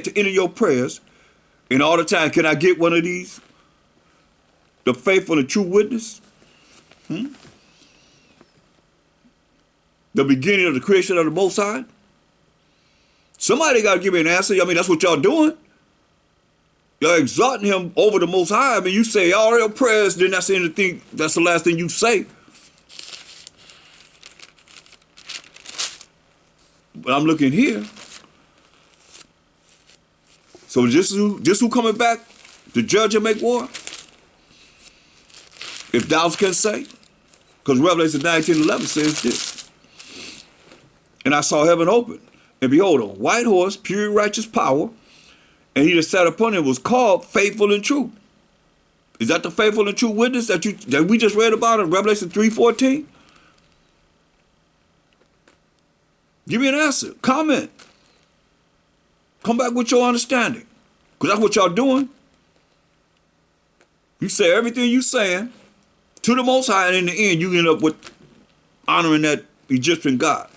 to enter your prayers. And all the time, can I get one of these? The faithful and true witness? The beginning of the creation of the Most High? Somebody got to give me an answer. I mean, that's what y'all doing. Y'all exalting him over the Most High. I mean, you say all your prayers, then that's the last thing you say. But I'm looking here. So this who coming back to judge and make war? If thou can say. Because Revelation 19:11 says this. And I saw heaven open, and behold, a white horse, pure righteous power, and he that sat upon him was called Faithful and True. Is that the faithful and true witness that we just read about in Revelation 3:14? Give me an answer. Comment. Come back with your understanding. Because that's what y'all doing. You say everything you saying to the Most High, and in the end, you end up with honoring that Egyptian god.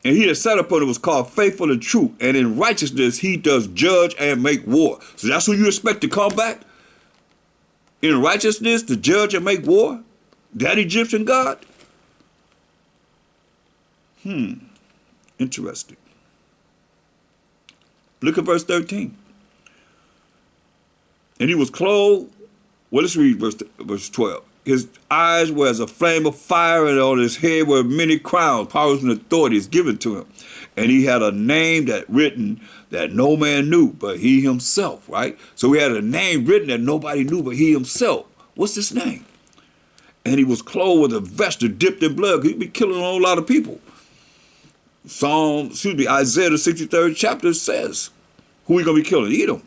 And he that sat upon it was called Faithful and True, and in righteousness he does judge and make war. So that's who you expect to come back? In righteousness to judge and make war? That Egyptian god? Interesting. Look at verse 13. And he was clothed, well, let's read verse 12. His eyes were as a flame of fire, and on his head were many crowns, powers, and authorities given to him. And he had a name that written that no man knew but he himself, right? So he had a name written that nobody knew but he himself. What's this name? And he was clothed with a vesture dipped in blood. He'd be killing a whole lot of people. Isaiah the 63rd chapter says, who he gonna be killing? Edom.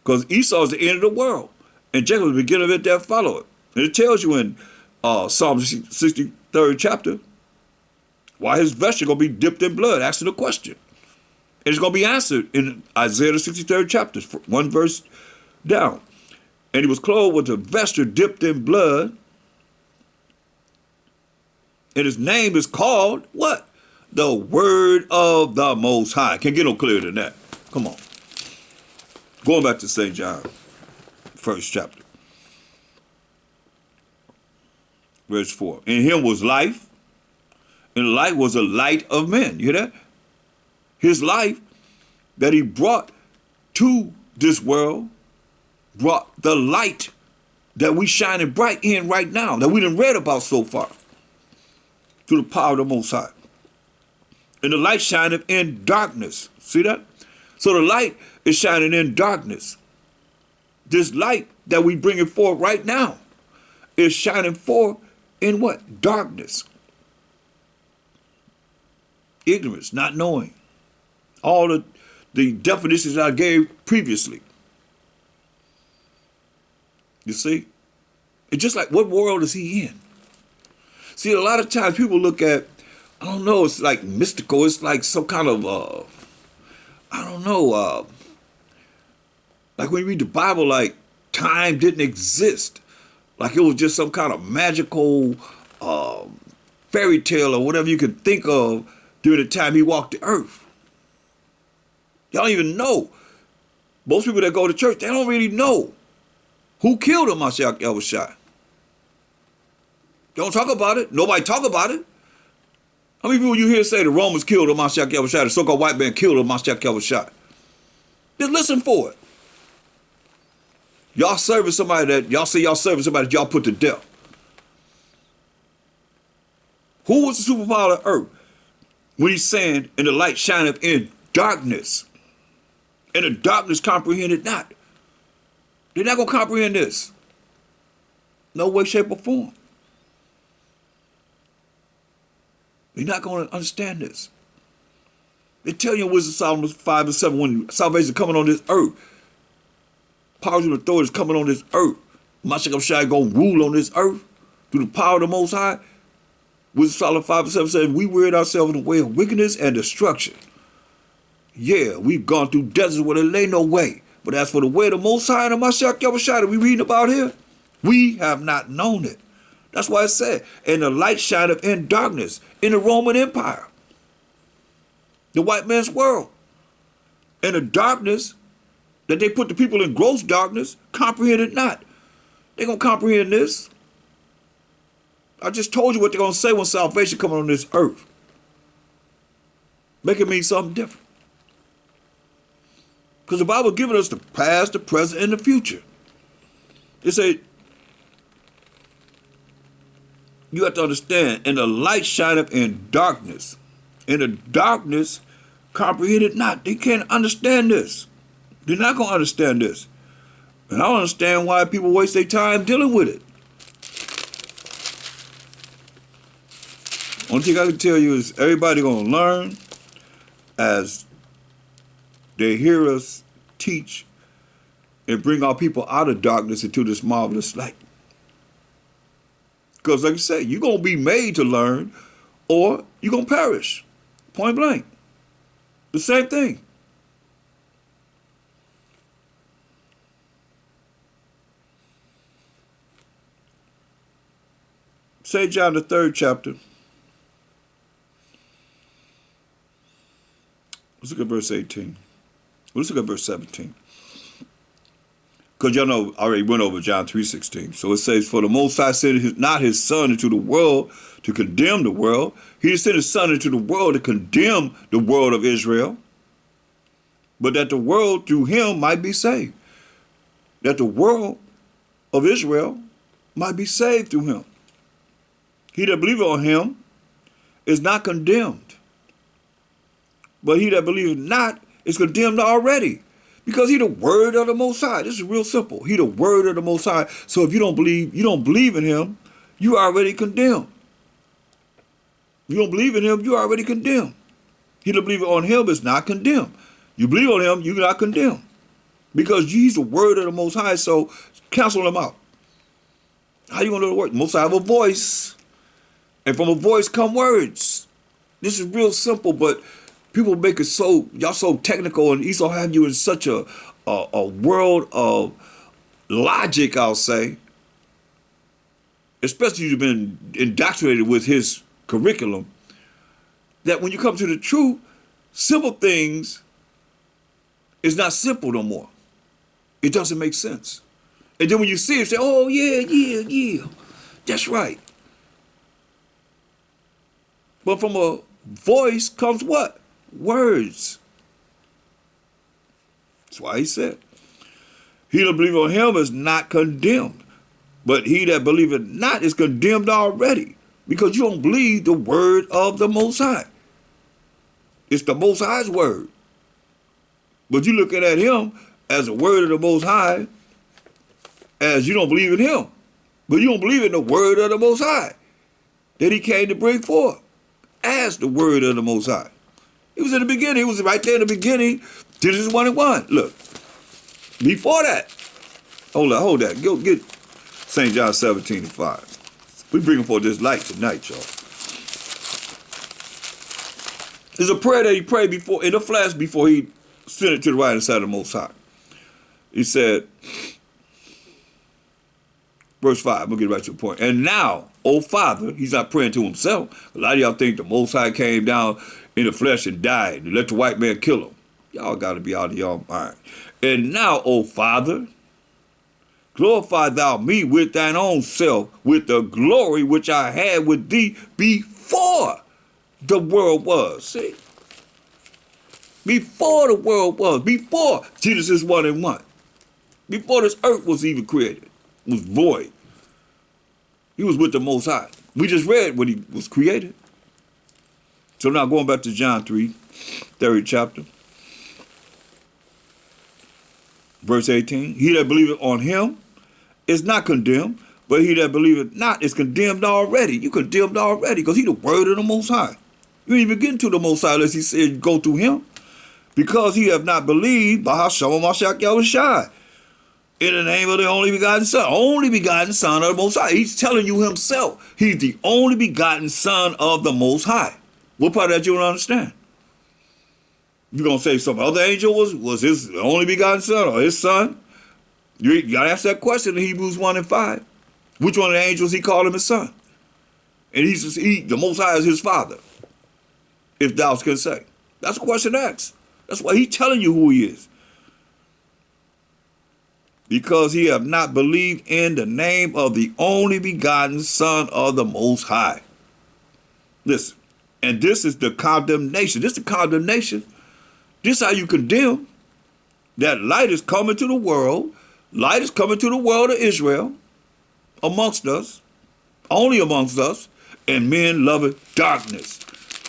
Because Esau is the end of the world. And Jacob is the beginning of it that follow it. And it tells you in Psalm 63rd chapter why his vesture gonna be dipped in blood, asking a question. And it's gonna be answered in Isaiah the 63rd chapter, one verse down. And he was clothed with a vesture dipped in blood. And his name is called what? The Word of the Most High. Can't get no clearer than that. Come on. Going back to St. John, first chapter. Verse 4. In him was life, and life was the light of men. You hear that? His life that he brought to this world brought the light that we shining bright in right now, that we done read about so far, through the power of the Most High. And the light shineth in darkness. See that? So the light is shining in darkness. This light that we bringing forth right now is shining forth in what? Darkness. Ignorance, not knowing. All the definitions I gave previously. You see? It's just like, what world is he in? See, a lot of times people look at, I don't know, it's like mystical. It's like some kind of, I don't know, like when you read the Bible, like time didn't exist. Like it was just some kind of magical fairy tale or whatever you can think of during the time he walked the earth. Y'all don't even know. Most people that go to church, they don't really know who killed him, MASHAYACH. Don't talk about it. Nobody talk about it. How many people you hear say the Romans killed MASHAYACH, the so-called white man killed MASHAYACH? Just listen for it. Y'all serving somebody that y'all put to death. Who was the superpower of earth when he's saying, and the light shineth in darkness, and the darkness comprehended not? They're not going to comprehend this. No way, shape, or form. They're not going to understand this. They tell you in Wisdom Solomon 5 and 7, when salvation is coming on this earth, powers and authorities coming on this earth, MASHAYACH going to rule on this earth through the power of the Most High. Wisdom Solomon 5 and 7 says, we wearied ourselves in the way of wickedness and destruction. Yeah, we've gone through deserts where there lay no way. But as for the way of the Most High and the MASHAYACH we reading about here, we have not known it, That's why it said, and the light shineth in darkness, in the Roman Empire, the white man's world. And the darkness that they put the people in gross darkness, comprehended not. They're going to comprehend this. I just told you what they're going to say when salvation comes on this earth. Make it mean something different. Because the Bible is giving us the past, the present, and the future. It say, you have to understand, and the light shineth in darkness. And the darkness comprehended not. They can't understand this. They're not going to understand this. And I don't understand why people waste their time dealing with it. Only thing I can tell you is everybody going to learn as they hear us teach and bring our people out of darkness into this marvelous light. Because like I say, you're going to be made to learn or you're going to perish. Point blank. The same thing. St. John, the 3rd chapter. Let's look at verse 18. Let's look at verse 17. Because y'all know, I already went over John 3:16. So it says, for the Most High sent not his Son into the world to condemn the world. He sent his Son into the world to condemn the world of Israel, but that the world through him might be saved. That the world of Israel might be saved through him. He that believeth on him is not condemned, but he that believeth not is condemned already, because he the word of the Most High. This is real simple. He the word of the Most High. So if you don't believe in him, you are already condemned. You don't believe in him, you are already condemned. He that believeth on him is not condemned. You believe on him, you're not condemned, because he's the word of the Most High. So cancel him out. How you gonna know the word? Most High have a voice, and from a voice come words. This is real simple, but people make it so, y'all so technical, and Esau have you in such a world of logic, I'll say. Especially you've been indoctrinated with his curriculum, that when you come to the truth, simple things is not simple no more. It doesn't make sense. And then when you see it, say, oh yeah, that's right. But from a voice comes what? Words. That's why he said, he that believeth on him is not condemned, but he that believeth not is condemned already, because you don't believe the word of the Most High. It's the Most High's word. But you looking at him as a word of the Most High, as you don't believe in him. But you don't believe in the word of the Most High that he came to bring forth as the word of the Most High. He was in the beginning. He was right there in the beginning. Genesis 1:1. Look. Before that. Hold that. Go get St. John 17:5. We bringing forth this light tonight, y'all. There's a prayer that he prayed before in the flesh before he sent it to the right hand side of the Most High. He said, verse 5, I'm going to get right to the point. And now, O Father, he's not praying to himself. A lot of y'all think the Most High came down in the flesh and died and let the white man kill him. Y'all got to be out of y'all mind. And now, O Father, glorify thou me with thine own self, with the glory which I had with thee before the world was. See? Before the world was. Before Genesis 1:1. Before this earth was even created. It was void. He was with the Most High. We just read when he was created. So now going back to John 3, 3rd chapter. Verse 18. He that believeth on him is not condemned, but he that believeth not is condemned already. You condemned already, because he the word of the Most High. You ain't even getting to the Most High unless he said go through him. Because he have not believed by MASHAYACH YAHAWASHI, in the name of the only begotten Son of the Most High. He's telling you himself. He's the only begotten Son of the Most High. What part of that you don't understand? You're going to say some other angel was his only begotten son or his son? You got to ask that question in Hebrews 1:5. Which one of the angels he called him his son? And the Most High is his father, if thou can say. That's a question asked. That's why he's telling you who he is. Because he have not believed in the name of the only begotten Son of the Most High. Listen, and this is the condemnation. This is the condemnation. This is how you condemn that light is coming to the world. Light is coming to the world of Israel, amongst us, only amongst us, and men love darkness.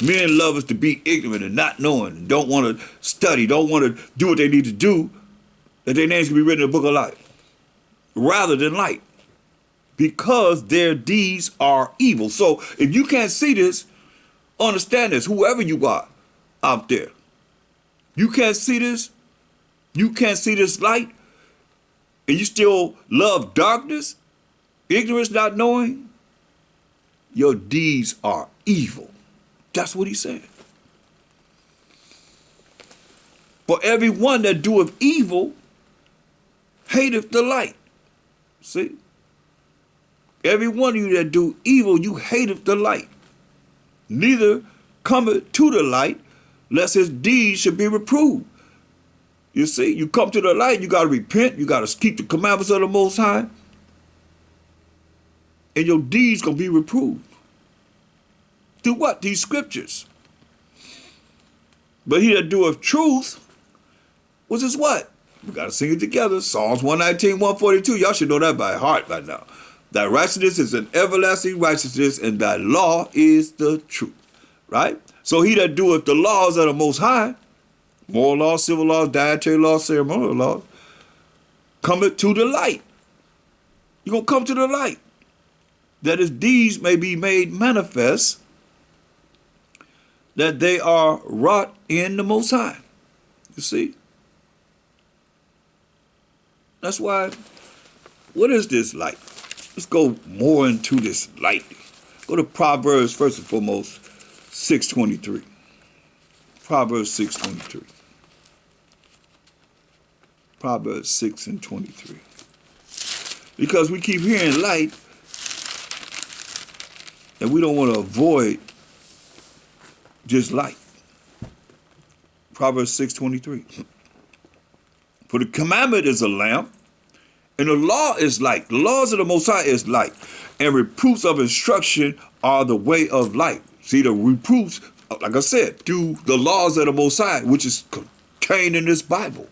Men love us to be ignorant and not knowing, and don't want to study, don't want to do what they need to do, that their names can be written in the book of life, rather than light, because their deeds are evil. So if you can't see this, understand this, whoever you are out there, you can't see this, you can't see this light, and you still love darkness, ignorance, not knowing, your deeds are evil. That's what he said. For everyone that doeth evil hateth the light. See? Every one of you that do evil, you hateth the light. Neither cometh to the light, lest his deeds should be reproved. You see, you come to the light, you got to repent, you got to keep the commandments of the Most High, and your deeds going to be reproved. Through what? These scriptures. But he that doeth truth, which is what? We got to sing it together. Psalms 119, 142. Y'all should know that by heart by now. Thy righteousness is an everlasting righteousness, and thy law is the truth. Right? So he that doeth the laws of the Most High, moral laws, civil laws, dietary laws, ceremonial laws, cometh to the light. You're going to come to the light, that his deeds may be made manifest, that they are wrought in the Most High. You see? That's why, what is this light? Let's go more into this light. Go to Proverbs, first and foremost, 6:23. Proverbs 6:23. Proverbs 6:23. Because we keep hearing light, and we don't want to avoid just light. Proverbs 6:23. For the commandment is a lamp, and the law is light. The laws of the Most High is light, and reproofs of instruction are the way of life. See, the reproofs, like I said, through the laws of the Most High, which is contained in this Bible,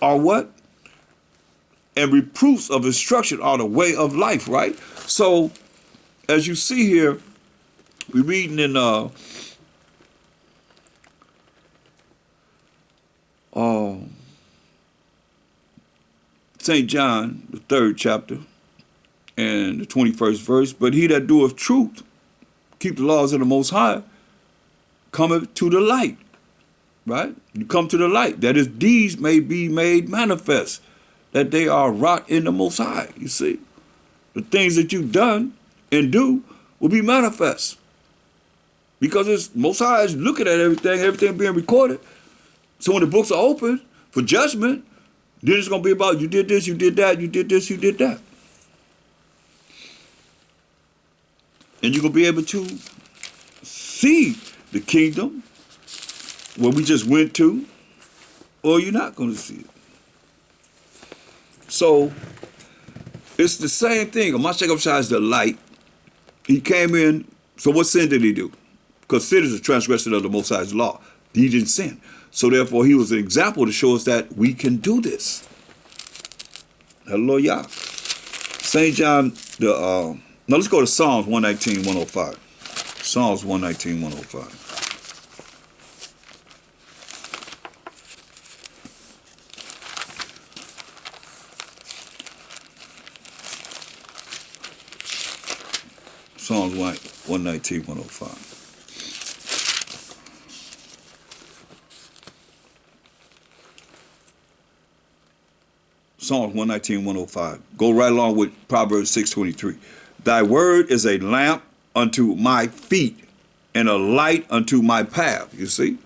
are what? And reproofs of instruction are the way of life, right? So, as you see here, we're reading in St. John, the 3rd chapter, and the 21st verse. But he that doeth truth, keep the laws of the Most High, cometh to the light. Right? You come to the light, that his deeds may be made manifest, that they are wrought in the Most High. You see? The things that you've done and do will be manifest. Because it's Most High is looking at everything being recorded. So when the books are open for judgment, then it's going to be about you did this, you did that, you did this, you did that. And you're going to be able to see the kingdom where we just went to, or you're not going to see it. So it's the same thing. MASHAYACH is the light. He came in. So what sin did he do? Because sin is a transgression of the Most High's law. He didn't sin. So therefore, he was an example to show us that we can do this. Hallelujah. St. John, now let's go to Psalms 119, 105. Psalms 119, 105. Psalms 119, 105. Psalms 119, 105. Go right along with Proverbs 6:23. Thy word is a lamp unto my feet and a light unto my path. You see?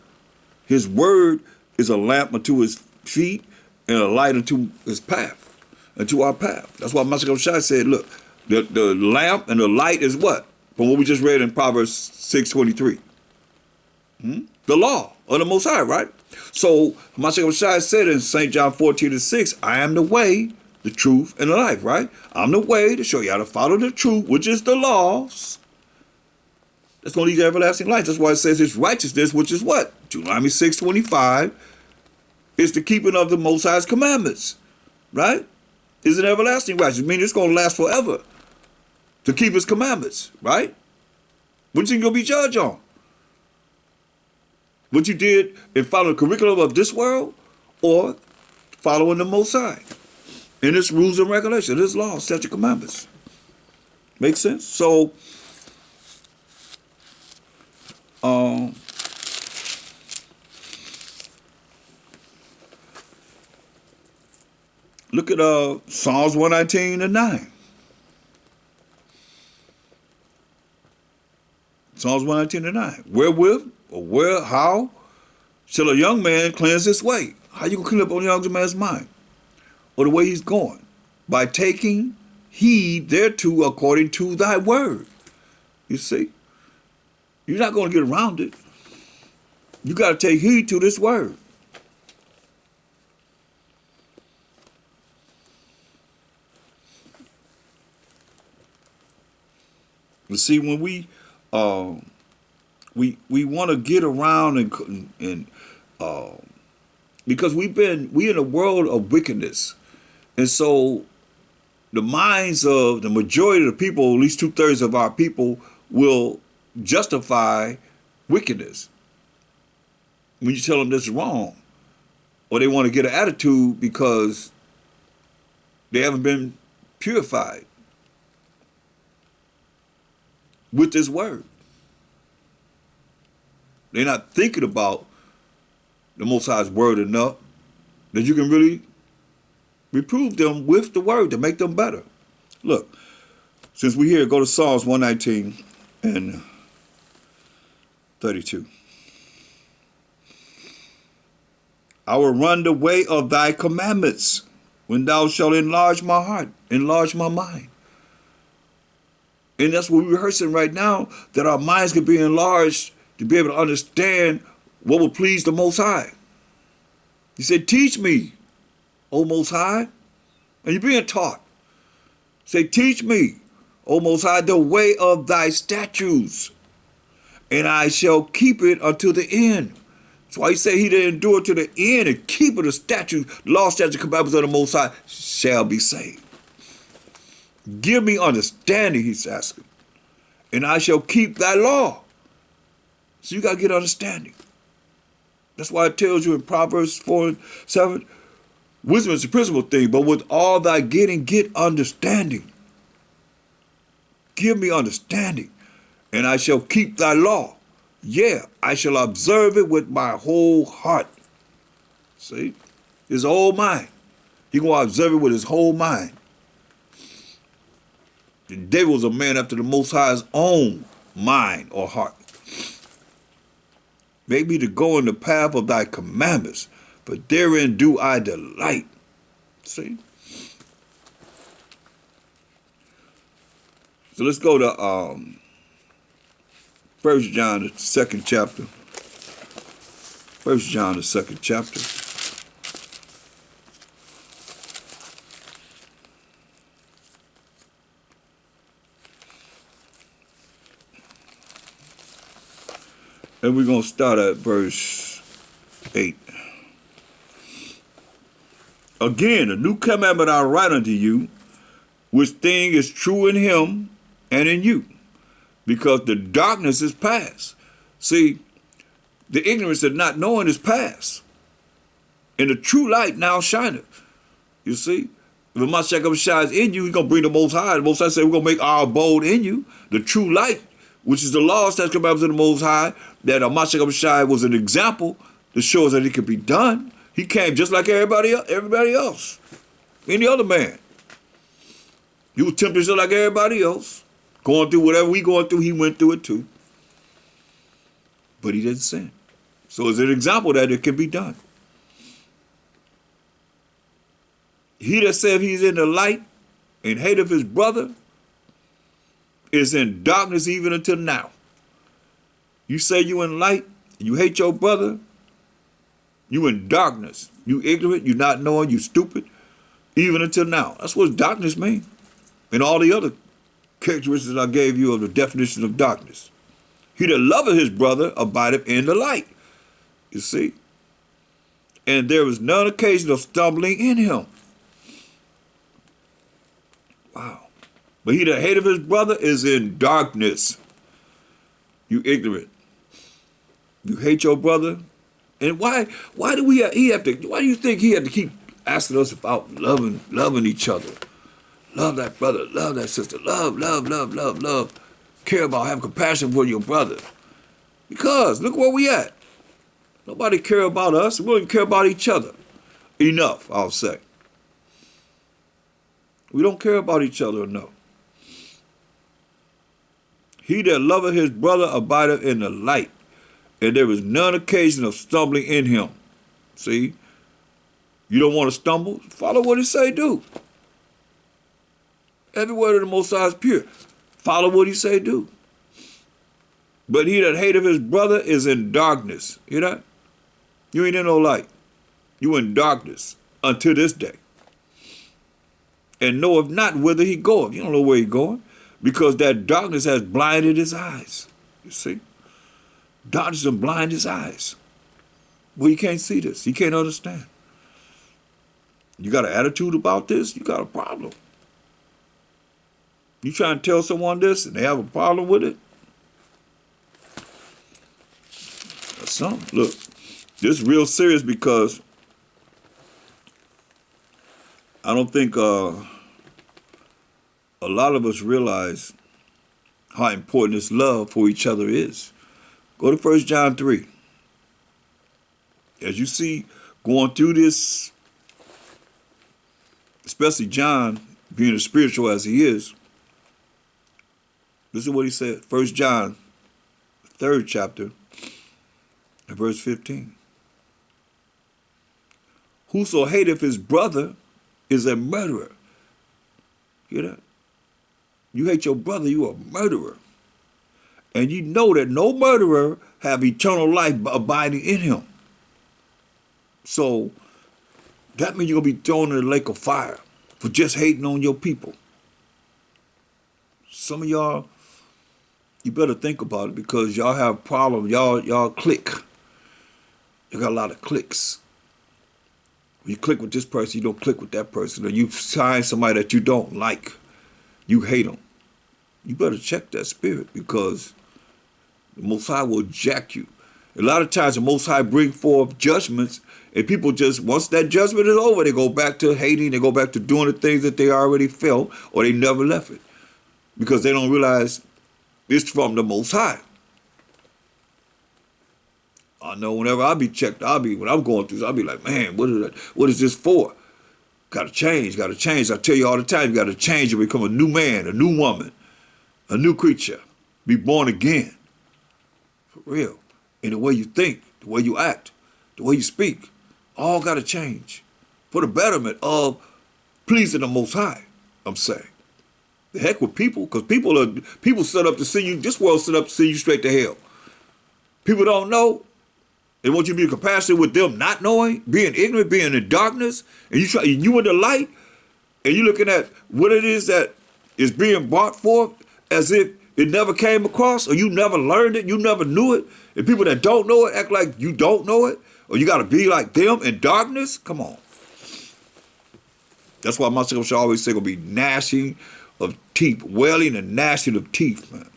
His word is a lamp unto his feet and a light unto his path, unto our path. That's why MASHAYACH said, look, The lamp and the light is what? From what we just read in Proverbs 6:23. The law of the Most High, right? So Mashayacha said in St. John 14:6, I am the way, the truth, and the life, right? I'm the way to show you how to follow the truth, which is the laws. That's going to lead to everlasting life. That's why it says it's righteousness, which is what? Deuteronomy 6:25 is the keeping of the Most High's commandments, right? Is an everlasting righteousness. I mean, it's going to last forever to keep his commandments, right? What you going to be judged on? What you did in following the curriculum of this world or following the Most High in its rules and regulations, his laws, statute, commandments. Make sense? So, look at Psalms 119:9. Psalms 119:9. Wherewith or how shall a young man cleanse his way? How you gonna clean up on a young man's mind or the way he's going? By taking heed thereto according to thy word. You see, you're not gonna get around it. You got to take heed to this word. You see, when we want to get around and because we in a world of wickedness, and so the minds of the majority of the people, at least 2/3 of our people, will justify wickedness when you tell them this is wrong, or they want to get an attitude because they haven't been purified with this word. They're not thinking about the Most High's word enough that you can really reprove them with the word to make them better. Look, since we're here, go to Psalms 119:32. I will run the way of thy commandments when thou shalt enlarge my heart, enlarge my mind. And that's what we're rehearsing right now, that our minds can be enlarged to be able to understand what will please the Most High. He said, teach me, O Most High. And you're being taught. Say, teach me, O Most High, the way of thy statutes, and I shall keep it unto the end. That's why he said he that endure to the end and keep the statutes, law, statutes, commandments of the Most High shall be saved. Give me understanding, he's asking, and I shall keep thy law. So you got to get understanding. That's why it tells you in Proverbs 4:7, wisdom is the principal thing, but with all thy getting, get understanding. Give me understanding, and I shall keep thy law. Yeah, I shall observe it with my whole heart. See? His whole mind. He going to observe it with his whole mind. David was a man after the Most High's own mind or heart. Make me to go in the path of thy commandments, for therein do I delight. See? So let's go to 1 John, the 2nd chapter. 1 John, the 2nd chapter. And we're going to start at verse 8. Again, a new commandment I write unto you, which thing is true in him and in you, because the darkness is past. See, the ignorance of not knowing is past, and the true light now shineth. You see, if the Mashayacha shines in you, he's going to bring the Most High. The Most High said, we're going to make our abode in you. The true light, which is the law, statutes, commandments of the Most High, that Mashayacha was an example to show us that it could be done. He came just like everybody else, any other man. He was tempted just like everybody else, going through whatever we going through. He went through it too, but he didn't sin. So it's an example that it can be done. He that said he's in the light and hateth his brother is in darkness even until now. You say you in light, and you hate your brother, you in darkness. You ignorant, you not knowing, you stupid, even until now. That's what darkness means. And all the other characteristics I gave you of the definition of darkness. He that loveth his brother abideth in the light. You see? And there is none occasion of stumbling in him. Wow. But he that hateth his brother is in darkness. You ignorant. You hate your brother. And why do why do you think he had to keep asking us about loving each other? Love that brother, love that sister, love. Care about, have compassion for your brother. Because look where we at. Nobody care about us. We don't even care about each other. Enough, I'll say. We don't care about each other enough. He that loveth his brother abideth in the light, and there is none occasion of stumbling in him. See? You don't want to stumble? Follow what he say do. Every word of the Most High is pure. Follow what he say do. But he that hateth his brother is in darkness. Hear that? You ain't in no light. You in darkness until this day. And knoweth not whither he goeth. You don't know where he going. Because that darkness has blinded his eyes. You see? Darkness has blinded his eyes. Well, you can't see this. You can't understand. You got an attitude about this, you got a problem. You trying to tell someone this and they have a problem with it? That's something. Look, this is real serious because I don't think a lot of us realize how important this love for each other is. Go to 1 John 3. As you see, going through this, especially John, being as spiritual as he is, this is what he said. 1 John, 3rd chapter, and verse 15. Whoso hateth his brother is a murderer. Hear that? You hate your brother, you a murderer. And you know that no murderer have eternal life abiding in him. So that means you're going to be thrown in the lake of fire for just hating on your people. Some of y'all, you better think about it because y'all have problems. Y'all click. You got a lot of clicks. When you click with this person, you don't click with that person. Or you find somebody that you don't like. You hate them. You better check that spirit because the Most High will jack you. A lot of times the Most High bring forth judgments and people just, once that judgment is over, they go back to hating, they go back to doing the things that they already felt or they never left it. Because they don't realize it's from the Most High. I know whenever I be checked, when I'm going through, I'll be like, man, what is this for? Gotta change. I tell you all the time, you gotta change and become a new man, a new woman, a new creature. Be born again. For real. In the way you think, the way you act, the way you speak, all gotta change. For the betterment of pleasing the Most High, I'm saying. The heck with people, because people set up to see you, this world set up to see you straight to hell. People don't know. They want you to be compassionate with them not knowing, being ignorant, being in darkness, and you in the light, and you looking at what it is that is being brought forth as if it never came across, or you never learned it, you never knew it, and people that don't know it act like you don't know it, or you got to be like them in darkness. Come on. That's why my scripture always say gonna be gnashing of teeth, wailing and gnashing of teeth, man.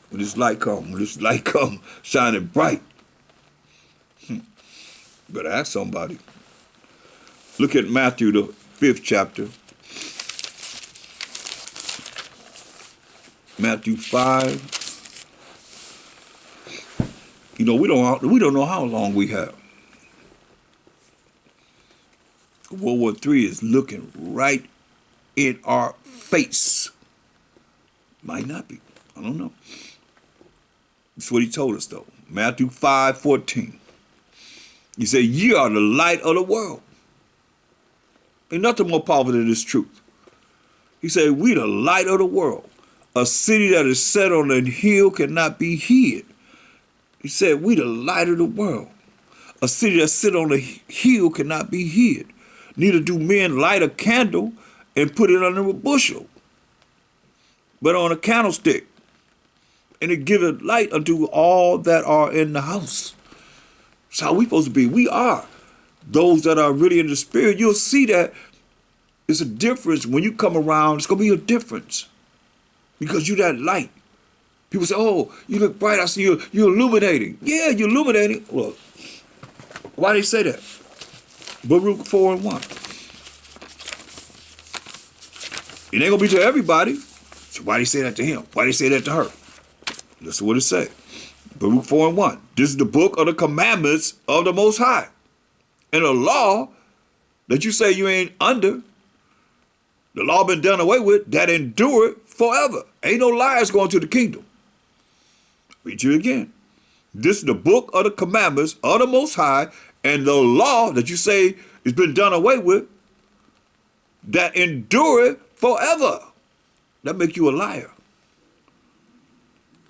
When this light come shining bright. Better ask somebody. Look at Matthew, the 5th chapter. Matthew 5. You know, we don't know how long we have. World War III is looking right in our face. Might not be. I don't know. That's what he told us, though. Matthew 5:14. He said, ye are the light of the world. Ain't nothing more powerful than this truth. He said, we the light of the world. A city that is set on a hill cannot be hid. He said, we the light of the world. A city that sit on a hill cannot be hid. Neither do men light a candle and put it under a bushel, but on a candlestick, and it giveth light unto all that are in the house. That's how we supposed to be. We are those that are really in the spirit. You'll see that it's a difference when you come around. It's going to be a difference because you that light. People say, oh, you look bright. I see you're illuminating. Yeah, you're illuminating. Look, why they say that? Baruch 4:1. It ain't going to be to everybody. So why they say that to him? Why they say that to her? Listen what it say. Baruch 4:1. This is the book of the commandments of the Most High. And the law that you say you ain't under, the law been done away with, that endure forever. Ain't no liars going to the kingdom. Read you again. This is the book of the commandments of the Most High, and the law that you say has been done away with, that endure forever. That make you a liar.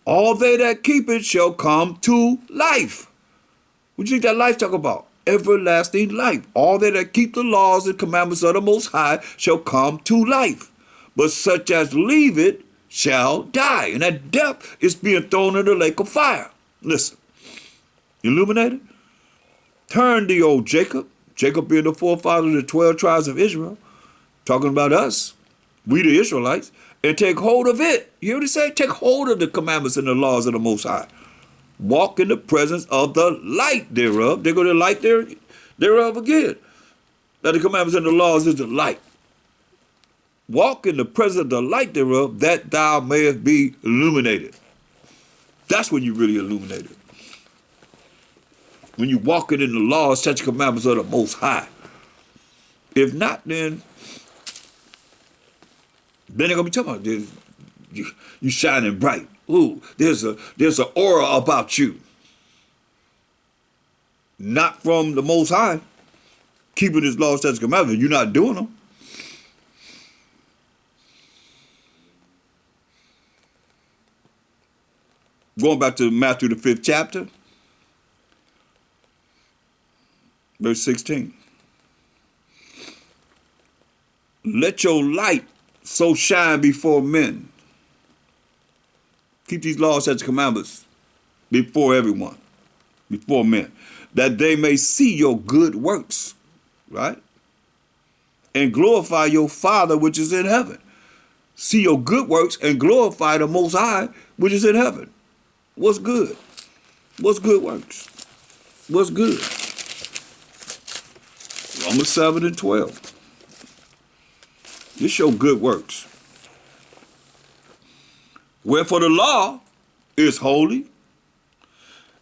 All they that keep it shall come to life. What do you think that life talk about? Everlasting life. All they that keep the laws and commandments of the Most High shall come to life. But such as leave it shall die. And that death is being thrown in the lake of fire. Listen. Illuminated? Turn thee, O Jacob. Jacob being the forefather of the 12 tribes of Israel. Talking about us. We the Israelites. And take hold of it. You hear what he say? Take hold of the commandments and the laws of the Most High. Walk in the presence of the light thereof. They're going to light thereof again. That the commandments and the laws is the light. Walk in the presence of the light thereof, that thou mayest be illuminated. That's when you really illuminated. When you walking in the laws, such commandments of the Most High. If not, then they're going to be talking about this. You shining bright. Ooh, there's an aura about you. Not from the Most High. Keeping his laws, statutes, commandments. You're not doing them. Going back to Matthew the 5th chapter. Verse 16. Let your light so shine before men. Keep these laws, statutes, commandments before everyone, before men, that they may see your good works, right? And glorify your Father which is in heaven. See your good works and glorify the Most High which is in heaven. What's good? What's good works? What's good? Romans 7:12. This your good works. Wherefore the law is holy,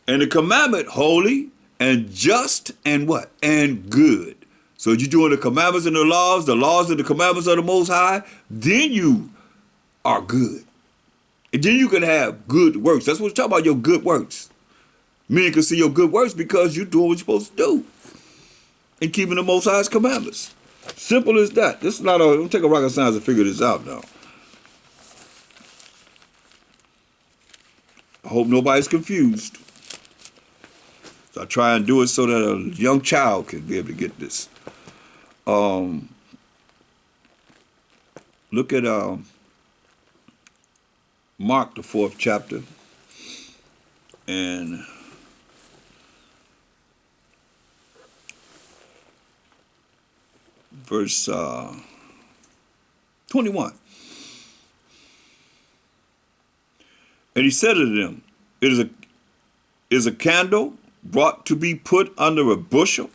and the commandment holy, and just, and what? And good. So you're doing the commandments and the laws and the commandments of the Most High, then you are good. And then you can have good works. That's what we're talking about, your good works. Men can see your good works because you're doing what you're supposed to do and keeping the Most High's commandments. Simple as that. This is not don't take a rocket science to figure this out now. I hope nobody's confused. So I try and do it so that a young child can be able to get this. Look at Mark, the 4th chapter, and verse 21. And he said to them, it is a candle brought to be put under a bushel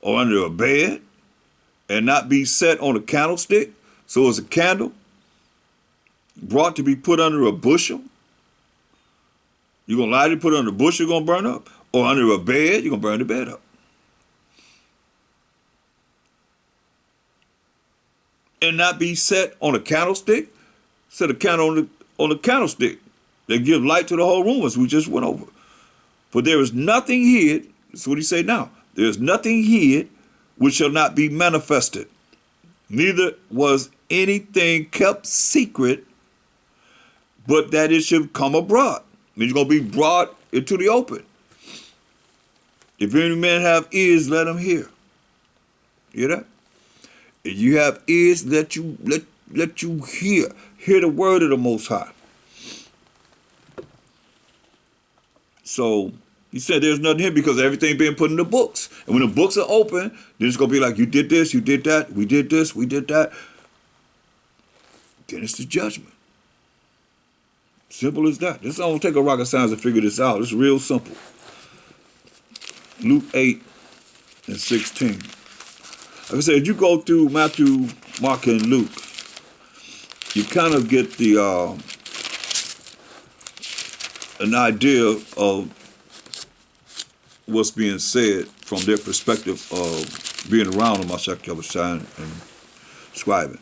or under a bed and not be set on a candlestick. So it's a candle brought to be put under a bushel. You're going to light it, put it under a bushel, you're going to burn up. Or under a bed, you're going to burn the bed up. And not be set on a candlestick. Set a candle on the candlestick. That give light to the whole room, as we just went over. For there is nothing hid, that's what he say now. There is nothing hid which shall not be manifested. Neither was anything kept secret but that it should come abroad. It's going to be brought into the open. If any man have ears, let him hear. Hear that? If you have ears, let you hear. Hear the word of the Most High. So he said there's nothing here because everything being put in the books. And when the books are open, then it's going to be like, you did this, you did that, we did this, we did that. Then it's the judgment. Simple as that. This don't take a rocket science to figure this out. It's real simple. Luke 8:16. Like I said, if you go through Matthew, Mark, and Luke, you kind of get the an idea of what's being said from their perspective of being around them, Yasharahla, and scribing.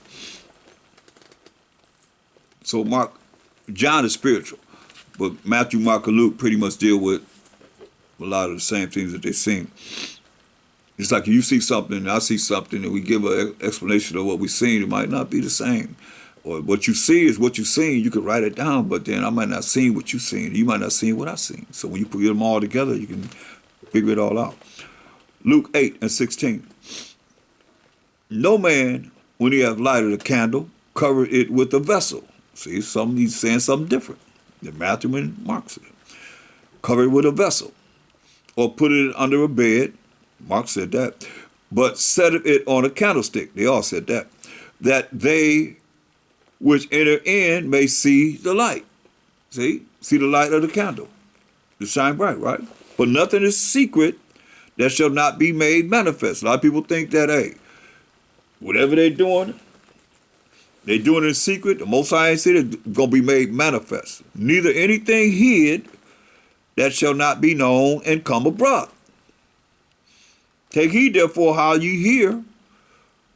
So John is spiritual, but Matthew, Mark, and Luke pretty much deal with a lot of the same things that they've seen. It's like you see something, and I see something, and we give an explanation of what we've seen. It might not be the same. Or what you see is what you've seen. You can write it down, but then I might not see what you've seen. You might not see what I've seen. So when you put them all together, you can figure it all out. Luke 8:16. No man, when he hath lighted a candle, cover it with a vessel. See, he's saying something different than Matthew and Mark said. Cover it with a vessel. Or put it under a bed. Mark said that. But set it on a candlestick. They all said that. That they which enter in may see the light. See the light of the candle. To shine bright, right? But nothing is secret that shall not be made manifest. A lot of people think that, hey, whatever they're doing it in secret. The Most High ain't said it's going to be made manifest. Neither anything hid that shall not be known and come abroad. Take heed therefore how ye hear,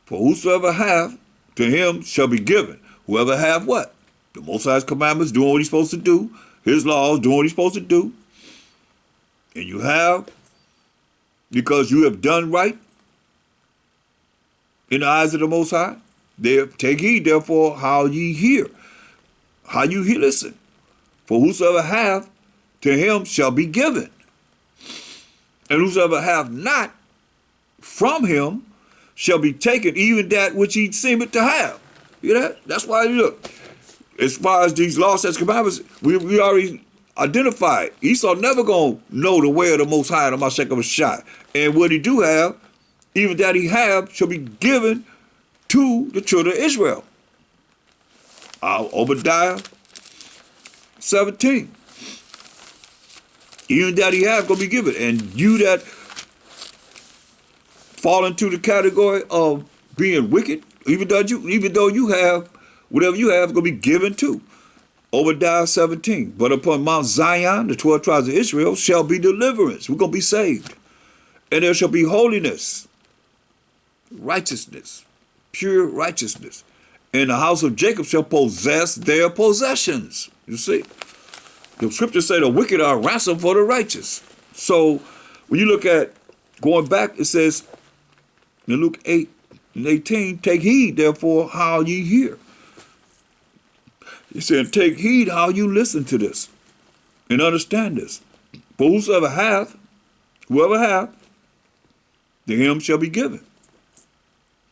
for whosoever hath, to him shall be given. Whoever have what? The Most High's commandments, doing what he's supposed to do. His laws, doing what he's supposed to do. And you have, because you have done right in the eyes of the Most High. Take heed therefore how ye hear. How you hear, listen. For whosoever hath, to him shall be given. And whosoever hath not, from him shall be taken even that which he seemeth to have. You know that? That's why, look, as far as these laws and commandments, we already identified. Esau never going to know the way of the Most High, the MASHAYACH. And what he do have, even that he have, shall be given to the children of Israel. Obadiah 17. Even that he have going to be given. And you that fall into the category of being wicked, even though you have, whatever you have, going to be given to. Obadiah 17. But upon Mount Zion, the 12 tribes of Israel, shall be deliverance. We're going to be saved. And there shall be holiness, righteousness, pure righteousness. And the house of Jacob shall possess their possessions. You see? The scriptures say the wicked are ransom for the righteous. So when you look at, going back, it says in Luke 8:18, take heed therefore how ye hear. He said, take heed how you listen to this and understand this. For whoever hath, to him shall be given.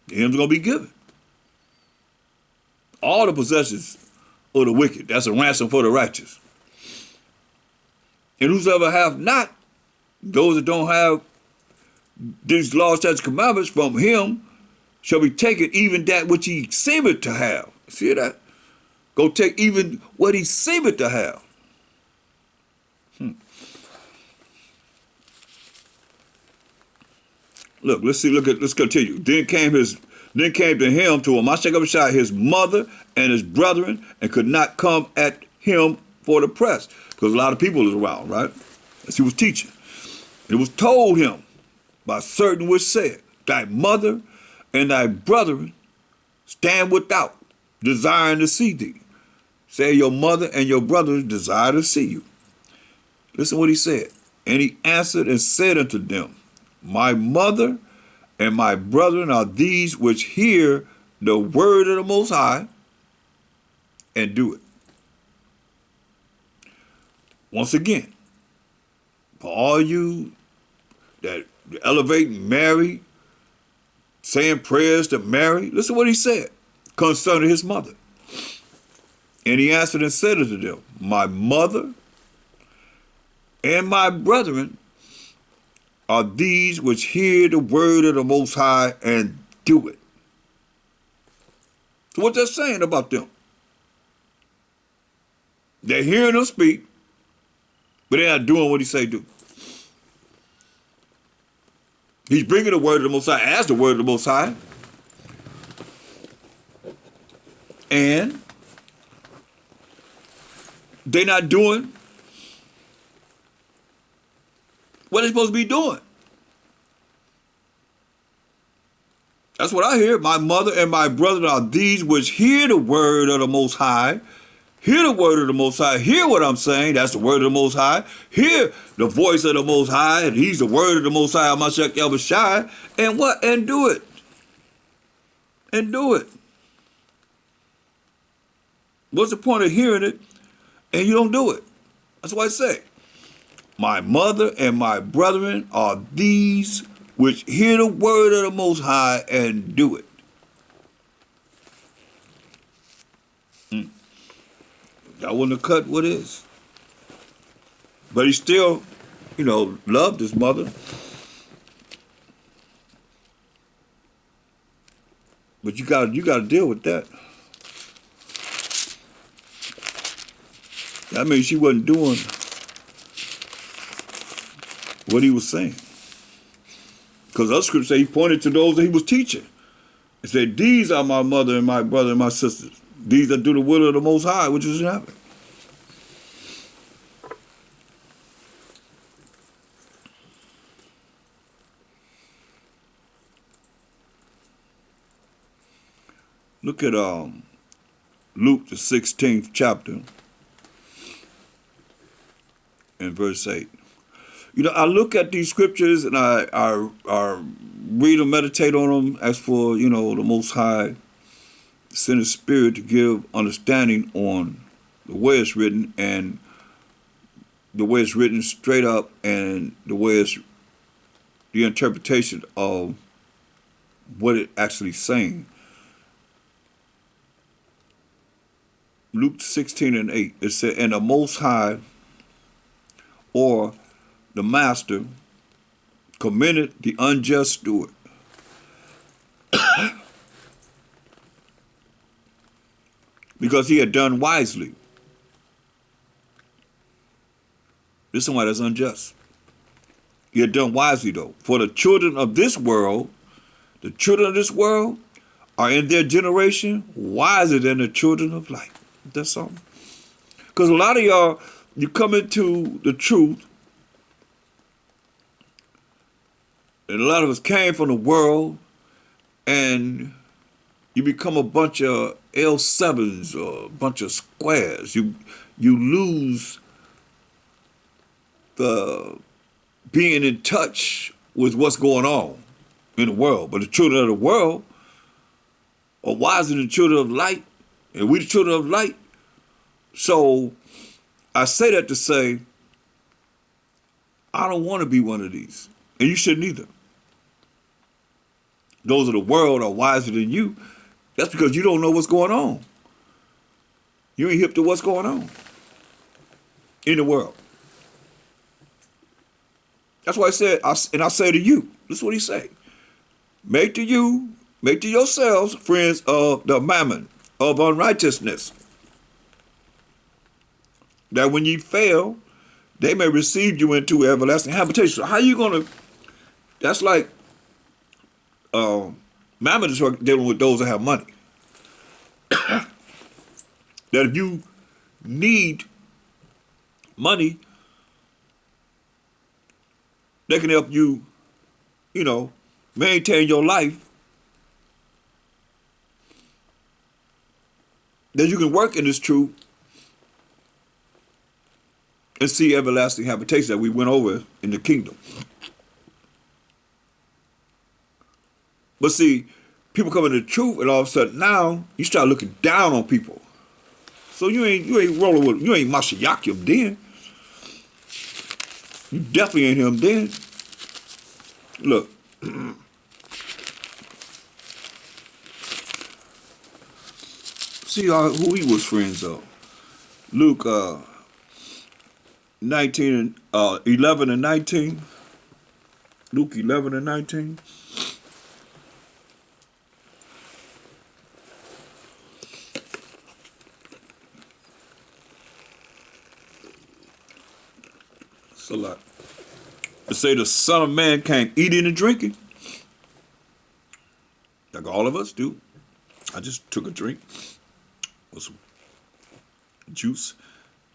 To him's going to be given. All the possessions of the wicked, that's a ransom for the righteous. And whosoever have not, those that don't have these laws, statutes, commandments, from him shall be taken even that which he seemeth to have. See that? Go take even what he seemeth to have. Look, let's continue. Then came to him, to MASHAYACH, his mother and his brethren, and could not come at him for the press, because a lot of people was around, right? As he was teaching. It was told him by certain which said, thy mother and thy brethren stand without, desiring to see thee. Say your mother and your brothers desire to see you. Listen what he said. And he answered and said unto them, my mother and my brethren are these which hear the word of the Most High and do it. Once again, for all you that elevate Mary, saying prayers to Mary, listen to what he said concerning his mother. And he answered and said unto them, my mother and my brethren are these which hear the word of the Most High and do it. So what they're saying about them? They're hearing him speak, but they're not doing what he say do. He's bringing the word of the Most High as the word of the Most High. And they're not doing what they're supposed to be doing. That's what I hear. My mother and my brother are these which hear the word of the Most High. Hear the word of the Most High. Hear what I'm saying. That's the word of the Most High. Hear the voice of the Most High. And he's the word of the Most High, MASHAYACH. And what? And do it. And do it. What's the point of hearing it and you don't do it? That's what I say. My mother and my brethren are these which hear the word of the Most High and do it. I wouldn't have cut what is. But he still, loved his mother. But you gotta deal with that. That means she wasn't doing what he was saying. Because other scriptures say he pointed to those that he was teaching. He said, these are my mother and my brother and my sisters. These that do the will of the Most High, which is in heaven. Look at Luke, the 16th chapter, and verse 8. I look at these scriptures and I read and meditate on them as for, the Most High send His Spirit to give understanding on the way it's written and the way it's written straight up and the way it's the interpretation of what it actually saying. Luke 16 and 8, it said, and the Most High or the Master commended the unjust steward because he had done wisely. This is somebody that's unjust. He had done wisely though. For the children of this world are in their generation wiser than the children of light. That's something. Because a lot of y'all, you come into the truth, and a lot of us came from the world, and you become a bunch of L7s or a bunch of squares. You lose the being in touch with what's going on in the world. But the children of the world are wiser than the children of light, and we the children of light. So I say that to say, I don't want to be one of these, and you shouldn't either. Those of the world are wiser than you. That's because you don't know what's going on. You ain't hip to what's going on in the world. That's why I said, and I say to you, this is what he say. Make to yourselves friends of the mammon, of unrighteousness, that when ye fail, they may receive you into everlasting habitation. So how you gonna, that's like, mammon is dealing with those that have money. That if you need money, they can help you, maintain your life. That you can work in this truth and see everlasting habitation that we went over in the kingdom. But see, people come into the truth, and all of a sudden now you start looking down on people. So you ain't rolling with, you ain't MASHAYACH then. You definitely ain't him then. Look. See who he was friends of. Luke 11 and 19. Luke 11 and 19. It's a lot. It say the Son of Man came eating and drinking. Like all of us do. I just took a drink with some juice.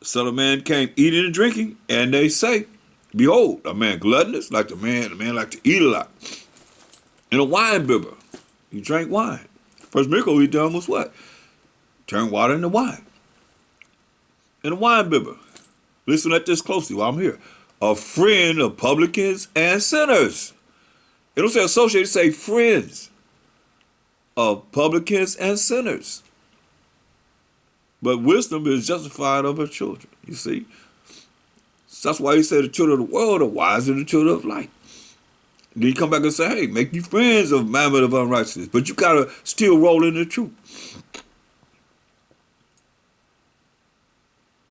The Son of Man came eating and drinking, and they say, behold, a man gluttonous, like the man like to eat a lot. And a wine bibber. He drank wine. First miracle he done was what? Turn water into wine. And a wine bibber. Listen at this closely while I'm here. A friend of publicans and sinners. It don't say associate, it say friends of publicans and sinners. But wisdom is justified of her children, you see. So that's why he said the children of the world are wiser than the children of light. And then you come back and say, hey, make you friends of mammon of unrighteousness. But you got to still roll in the truth.